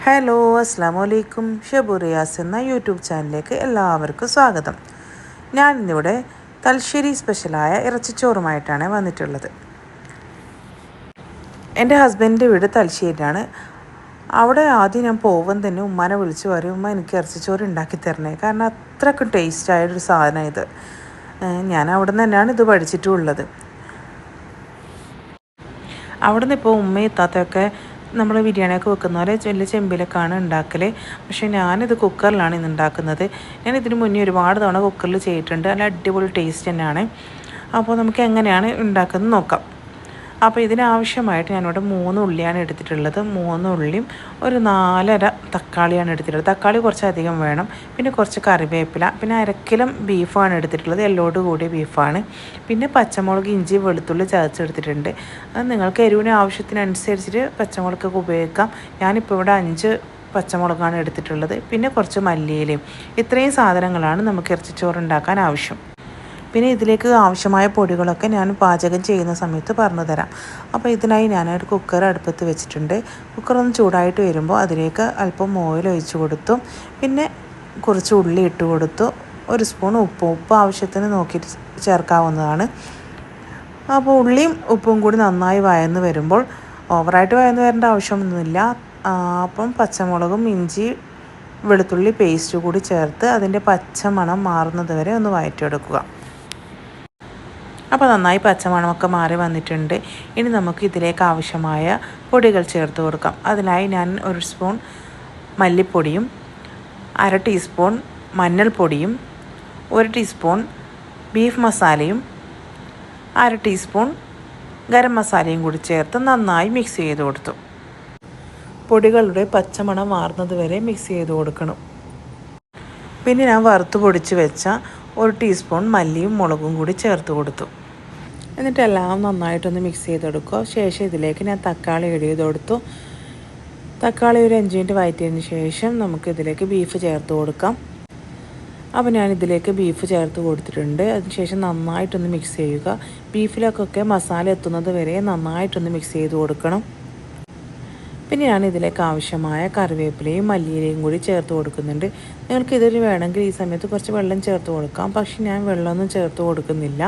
Hello അസ്സാമു അലൈക്കും. ഷബു റിയാസ് എന്ന YouTube ചാനലിലേക്ക് എല്ലാവർക്കും സ്വാഗതം. ഞാൻ ഇന്നിവിടെ തലശ്ശേരി സ്പെഷ്യലായ ഇറച്ചിച്ചോറുമായിട്ടാണ് വന്നിട്ടുള്ളത്. എൻ്റെ ഹസ്ബൻഡിൻ്റെ വീട് തലശ്ശേരിയാണ്. അവിടെ ആദ്യം ഞാൻ പോകുമ്പോൾ തന്നെ ഉമ്മാനെ വിളിച്ച് പറയും, ഉമ്മ എനിക്ക് ഇറച്ചിച്ചോറ് ഉണ്ടാക്കി തരണേ, കാരണം അത്രയ്ക്കും ടേസ്റ്റായൊരു സാധനം ഇത്. ഞാൻ അവിടെ നിന്ന് തന്നെയാണ് ഇത് പഠിച്ചിട്ടുള്ളത്. അവിടെ നിന്ന് ഇപ്പോൾ ഉമ്മയും താത്തയൊക്കെ നമ്മൾ ബിരിയാണിയൊക്കെ വെക്കുന്ന പോലെ വലിയ ചെമ്പിലൊക്കെയാണ് ഉണ്ടാക്കൽ. പക്ഷേ ഞാനിത് കുക്കറിലാണ് ഇന്ന് ഉണ്ടാക്കുന്നത്. ഞാൻ ഇതിന് മുന്നേ ഒരുപാട് തവണ കുക്കറിൽ ചെയ്തിട്ടുണ്ട്. നല്ല അടിപൊളി ടേസ്റ്റ് തന്നെയാണ്. അപ്പോൾ നമുക്ക് എങ്ങനെയാണ് ഉണ്ടാക്കുന്നത് നോക്കാം. അപ്പോൾ ഇതിനാവശ്യമായിട്ട് ഞാനിവിടെ 3 ഉള്ളിയാണ് എടുത്തിട്ടുള്ളത്. 3 ഉള്ളിയും ഒരു 4.5 തക്കാളിയാണ് എടുത്തിട്ടുള്ളത്. തക്കാളി കുറച്ചധികം വേണം. പിന്നെ കുറച്ച് കറിവേപ്പില, പിന്നെ 1 കിലോ ബീഫാണ് എടുത്തിട്ടുള്ളത്. എല്ലോട് കൂടിയ ബീഫാണ്. പിന്നെ പച്ചമുളക്, ഇഞ്ചി, വെളുത്തുള്ളി ചതച്ചെടുത്തിട്ടുണ്ട്. അത് നിങ്ങൾക്ക് എരിവിന് ആവശ്യത്തിനനുസരിച്ചിട്ട് പച്ചമുളകൊക്കെ ഉപയോഗിക്കാം. ഞാനിപ്പോൾ ഇവിടെ 5 പച്ചമുളകാണ് എടുത്തിട്ടുള്ളത്. പിന്നെ കുറച്ച് മല്ലിയിലയും. ഇത്രയും സാധനങ്ങളാണ് നമുക്ക് ഇറച്ചിച്ചോറ് ഉണ്ടാക്കാൻ ആവശ്യം. പിന്നെ ഇതിലേക്ക് ആവശ്യമായ പൊടികളൊക്കെ ഞാൻ പാചകം ചെയ്യുന്ന സമയത്ത് പറഞ്ഞു തരാം. അപ്പോൾ ഇതിനായി ഞാനൊരു കുക്കർ അടുപ്പത്ത് വെച്ചിട്ടുണ്ട്. കുക്കറൊന്ന് ചൂടായിട്ട് വരുമ്പോൾ അതിലേക്ക് അല്പം ഓയിൽ ഒഴിച്ച് കൊടുത്തു. പിന്നെ കുറച്ച് ഉള്ളി ഇട്ട് കൊടുത്തു. 1 സ്പൂൺ ഉപ്പ് ആവശ്യത്തിന് നോക്കിയിട്ട് ചേർക്കാവുന്നതാണ്. അപ്പോൾ ഉള്ളിയും ഉപ്പും കൂടി നന്നായി വഴന്ന് വരുമ്പോൾ, ഓവറായിട്ട് വഴന്ന് വരേണ്ട ആവശ്യമൊന്നുമില്ല. അപ്പം പച്ചമുളകും ഇഞ്ചി വെളുത്തുള്ളി പേസ്റ്റ് കൂടി ചേർത്ത് അതിൻ്റെ പച്ചമണം മാറുന്നത് വരെ ഒന്ന് വഴറ്റിയെടുക്കുക. അപ്പോൾ നന്നായി പച്ചമണമൊക്കെ മാറി വന്നിട്ടുണ്ട്. ഇനി നമുക്ക് ഇതിലേക്ക് ആവശ്യമായ പൊടികൾ ചേർത്ത് കൊടുക്കാം. അതിനായി ഞാൻ 1 സ്പൂൺ മല്ലിപ്പൊടിയും 1/2 ടീസ്പൂൺ മഞ്ഞൾപ്പൊടിയും 1 ടീസ്പൂൺ ബീഫ് മസാലയും 1/2 ടീസ്പൂൺ ഗരം മസാലയും കൂടി ചേർത്ത് നന്നായി മിക്സ് ചെയ്ത് കൊടുത്തു. പൊടികളുടെ പച്ചമണം മാറുന്നത് വരെ മിക്സ് ചെയ്ത് കൊടുക്കണം. പിന്നെ ഞാൻ വറുത്ത് പൊടിച്ച് വെച്ച 1 ടീസ്പൂൺ മല്ലിയും മുളകും കൂടി ചേർത്ത് കൊടുത്തു. എന്നിട്ട് എല്ലാം നന്നായിട്ടൊന്ന് മിക്സ് ചെയ്തെടുക്കുക. ശേഷം ഇതിലേക്ക് ഞാൻ തക്കാളി ആഡ് ചെയ്ത് കൊടുത്തു. തക്കാളി ഒരു 5 മിനിറ്റ് വഴറ്റിയതിന് ശേഷം നമുക്ക് ഇതിലേക്ക് ബീഫ് ചേർത്ത് കൊടുക്കാം. അപ്പോൾ ഞാൻ ഇതിലേക്ക് ബീഫ് ചേർത്ത് കൊടുത്തിട്ടുണ്ട്. അതിനുശേഷം നന്നായിട്ടൊന്ന് മിക്സ് ചെയ്യുക. ബീഫിലേക്കൊക്കെ മസാല എത്തുന്നത് വരെ നന്നായിട്ടൊന്ന് മിക്സ് ചെയ്ത് കൊടുക്കണം. പിന്നെ ഞാൻ ഇതിലേക്ക് ആവശ്യമായ കറിവേപ്പിലയും മല്ലിയിലയും കൂടി ചേർത്ത് കൊടുക്കുന്നുണ്ട്. നിങ്ങൾക്ക് ഇതിൽ വേണമെങ്കിൽ ഈ സമയത്ത് കുറച്ച് വെള്ളം ചേർത്ത് കൊടുക്കാം. പക്ഷേ ഞാൻ വെള്ളമൊന്നും ചേർത്ത് കൊടുക്കുന്നില്ല.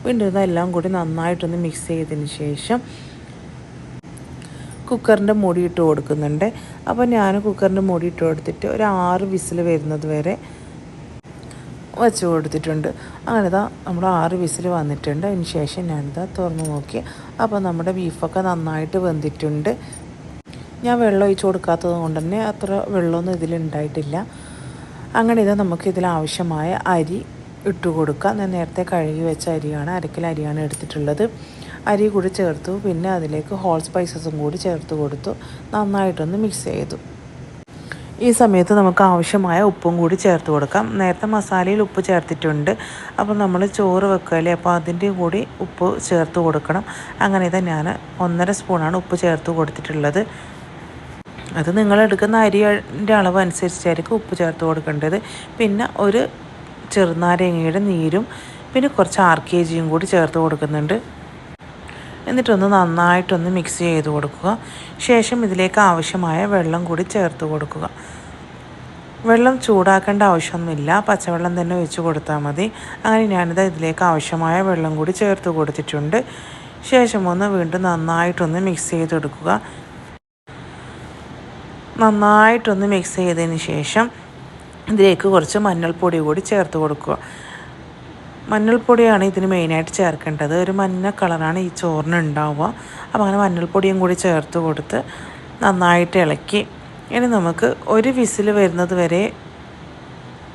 വീണ്ടും ഇതെല്ലാം കൂടി നന്നായിട്ടൊന്ന് മിക്സ് ചെയ്തതിന് ശേഷം കുക്കറിൻ്റെ മൂടി ഇട്ട് കൊടുക്കുന്നുണ്ട്. അപ്പോൾ ഞാൻ കുക്കറിൻ്റെ മൂടി ഇട്ട് കൊടുത്തിട്ട് ഒരു 6 വിസിൽ വരുന്നത് വരെ വെച്ച് കൊടുത്തിട്ടുണ്ട്. അങ്ങനെ നമ്മുടെ 6 വിസിൽ വന്നിട്ടുണ്ട്. അതിന് ശേഷം ഞാനിതാ തുറന്ന് നോക്കി. അപ്പോൾ നമ്മുടെ ബീഫൊക്കെ നന്നായിട്ട് വെന്തിട്ടുണ്ട്. ഞാൻ വെള്ളം ഒഴിച്ച് കൊടുക്കാത്തത് കൊണ്ട് തന്നെ അത്ര വെള്ളമൊന്നും ഇതിലുണ്ടായിട്ടില്ല. അങ്ങനെ നമുക്ക് ഇതിലാവശ്യമായ അരി ഇട്ട് കൊടുക്കാം. ഞാൻ നേരത്തെ കഴുകി വെച്ച അരിയാണ്, 1 കിലോ അരിയാണ് എടുത്തിട്ടുള്ളത്. അരി കൂടി ചേർത്തു. പിന്നെ അതിലേക്ക് ഹോൾ സ്പൈസസും കൂടി ചേർത്ത് കൊടുത്തു. നന്നായിട്ടൊന്ന് മിക്സ് ചെയ്തു. ഈ സമയത്ത് നമുക്ക് ആവശ്യമായ ഉപ്പും കൂടി ചേർത്ത് കൊടുക്കാം. നേരത്തെ മസാലയിൽ ഉപ്പ് ചേർത്തിട്ടുണ്ട്. അപ്പോൾ നമ്മൾ ചോറ് വെക്കുകയല്ലേ, അപ്പോൾ അതിൻ്റെ കൂടി ഉപ്പ് ചേർത്ത് കൊടുക്കണം. അങ്ങനെ ഞാൻ 1.5 സ്പൂണാണ് ഉപ്പ് ചേർത്ത് കൊടുത്തിട്ടുള്ളത്. അത് നിങ്ങളെടുക്കുന്ന അരിയുടെ അളവ് അനുസരിച്ചായിരിക്കും ഉപ്പ് ചേർത്ത് കൊടുക്കേണ്ടത്. പിന്നെ ഒരു ചെറുനാരങ്ങയുടെ നീരും പിന്നെ കുറച്ച് RKGയും കൂടി ചേർത്ത് കൊടുക്കുന്നുണ്ട്. എന്നിട്ടൊന്ന് നന്നായിട്ടൊന്ന് മിക്സ് ചെയ്ത് കൊടുക്കുക. ശേഷം ഇതിലേക്ക് ആവശ്യമായ വെള്ളം കൂടി ചേർത്ത് കൊടുക്കുക. വെള്ളം ചൂടാക്കേണ്ട ആവശ്യമൊന്നുമില്ല, പച്ചവെള്ളം തന്നെ ഒഴിച്ച് കൊടുത്താൽ മതി. അങ്ങനെ ഞാനിത് ഇതിലേക്ക് ആവശ്യമായ വെള്ളം കൂടി ചേർത്ത് കൊടുത്തിട്ടുണ്ട്. ശേഷം വീണ്ടും നന്നായിട്ടൊന്ന് മിക്സ് ചെയ്തെടുക്കുക. നന്നായിട്ടൊന്ന് മിക്സ് ചെയ്തതിന് ശേഷം ഇതിലേക്ക് കുറച്ച് മഞ്ഞൾപ്പൊടി കൂടി ചേർത്ത് കൊടുക്കുക. മഞ്ഞൾപ്പൊടിയാണ് ഇതിന് മെയിനായിട്ട് ചേർക്കേണ്ടത്. ഒരു മഞ്ഞ കളറാണ് ഈ ചോറിന് ഉണ്ടാവുക. അപ്പോൾ അങ്ങനെ മഞ്ഞൾപ്പൊടിയും കൂടി ചേർത്ത് കൊടുത്ത് നന്നായിട്ട് ഇളക്കി ഇനി നമുക്ക് 1 വിസിൽ വരുന്നത് വരെ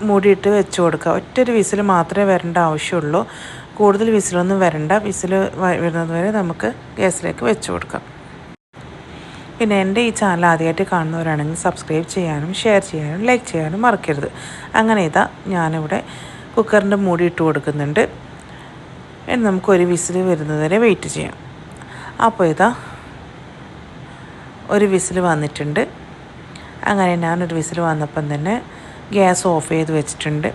മൂടിയിട്ട് വെച്ച് കൊടുക്കുക. ഒറ്റൊരു വിസിൽ മാത്രമേ വരേണ്ട ആവശ്യമുള്ളൂ. കൂടുതൽ വിസിലൊന്നും വരണ്ട. വിസിൽ വരുന്നത് വരെ നമുക്ക് ഗ്യാസിലേക്ക് വെച്ച് കൊടുക്കാം. പിന്നെ എൻ്റെ ഈ ചാനൽ ആദ്യമായിട്ട് കാണുന്നവരാണെങ്കിൽ സബ്സ്ക്രൈബ് ചെയ്യാനും ഷെയർ ചെയ്യാനും ലൈക്ക് ചെയ്യാനും മറക്കരുത്. അങ്ങനെ ഞാനിവിടെ കുക്കറിൻ്റെ മൂടി ഇട്ട് കൊടുക്കുന്നുണ്ട്. ഇനി നമുക്ക് 1 വിസിൽ വരുന്നത് വരെ വെയിറ്റ് ചെയ്യാം. അപ്പോൾ 1 വിസിൽ വന്നിട്ടുണ്ട്. അങ്ങനെ ഞാനൊരു വിസിൽ വന്നപ്പം തന്നെ ഗ്യാസ് ഓഫ് ചെയ്ത് വെച്ചിട്ടുണ്ട്.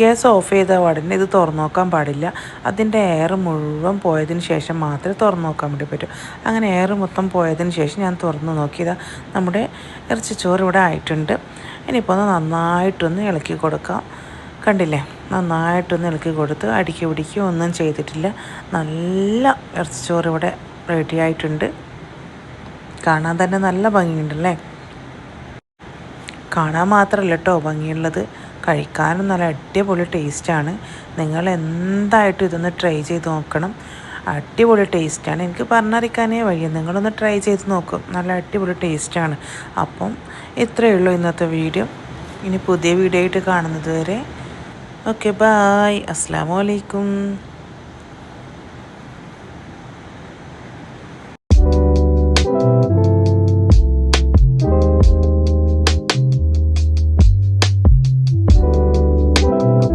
ഗ്യാസ് ഓഫ് ചെയ്ത ഉടനെ ഇത് തുറന്നു നോക്കാൻ പാടില്ല. അതിൻ്റെ എയർ മുഴുവൻ പോയതിന് ശേഷം മാത്രമേ തുറന്നു നോക്കാൻ വേണ്ടി പറ്റൂ. അങ്ങനെ എയർ മൊത്തം പോയതിന് ശേഷം ഞാൻ തുറന്നു നോക്കിയതാ നമ്മുടെ ഇറച്ചിച്ചോറ് ഇവിടെ ആയിട്ടുണ്ട്. ഇനിയിപ്പോൾ ഒന്ന് നന്നായിട്ടൊന്ന് ഇളക്കി കൊടുക്കാം. കണ്ടില്ലേ, നന്നായിട്ടൊന്ന് ഇളക്കി കൊടുത്ത് അടുക്കി പിടിക്കുക ഒന്നും ചെയ്തിട്ടില്ല. നല്ല ഇറച്ചിച്ചോറ് ഇവിടെ റെഡി ആയിട്ടുണ്ട്. കാണാൻ തന്നെ നല്ല ഭംഗിയുണ്ടല്ലേ. കാണാൻ മാത്രമല്ല കേട്ടോ ഭംഗിയുള്ളത്, കഴിക്കാനും നല്ല അടിപൊളി ടേസ്റ്റാണ്. നിങ്ങൾ എന്തായിട്ടും ഇതൊന്ന് ട്രൈ ചെയ്ത് നോക്കണം. അടിപൊളി ടേസ്റ്റാണ്, എനിക്ക് പറഞ്ഞറിയിക്കാനേ വയ്യ. നിങ്ങളൊന്ന് ട്രൈ ചെയ്ത് നോക്കും, നല്ല അടിപൊളി ടേസ്റ്റാണ്. അപ്പം ഇത്രയേ ഉള്ളൂ ഇന്നത്തെ വീഡിയോ. ഇനി പുതിയ വീഡിയോ ആയിട്ട് കാണുന്നത് വരെ ഓക്കെ, ബായ്, അസ്സലാമു അലൈക്കും.